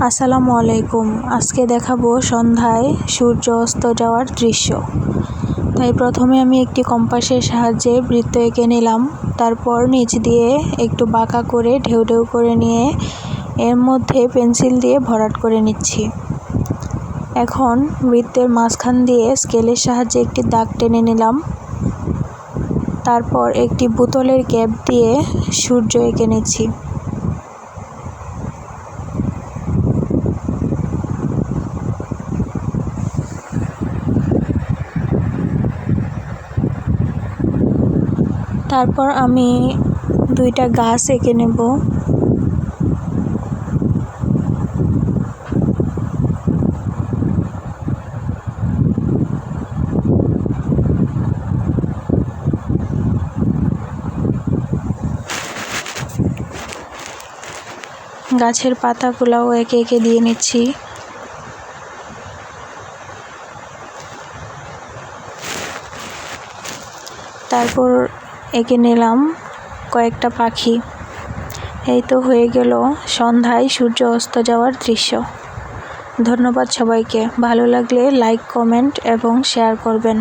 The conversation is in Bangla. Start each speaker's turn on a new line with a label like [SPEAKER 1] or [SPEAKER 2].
[SPEAKER 1] আসসালামু আলাইকুম। আজকে দেখাবো সন্ধ্যায় সূর্য অস্ত যাওয়ার দৃশ্য। তাই প্রথমে আমি একটি কম্পাসের সাহায্যে বৃত্ত এঁকে নিলাম। তারপর নিচ দিয়ে একটু বাঁকা করে ঢেউ ঢেউ করে নিয়ে এর মধ্যে পেন্সিল দিয়ে ভরাট করে নিচ্ছি। এখন বৃত্তের মাঝখান দিয়ে স্কেলের সাহায্যে একটি দাগ টেনে নিলাম। তারপর একটি বোতলের ক্যাপ দিয়ে সূর্য এঁকে নিচ্ছি। তারপর আমি দুইটা গাছ এঁকে নেব। গাছের পাতাগুলোও একে একে দিয়ে নিচ্ছি। তারপর এঁকে নিলাম কয়েকটা পাখি। এই তো হয়ে গেল সন্ধ্যায় সূর্য অস্ত যাওয়ার দৃশ্য। ধন্যবাদ সবাইকে। ভালো লাগলে লাইক, কমেন্ট এবং শেয়ার করবেন।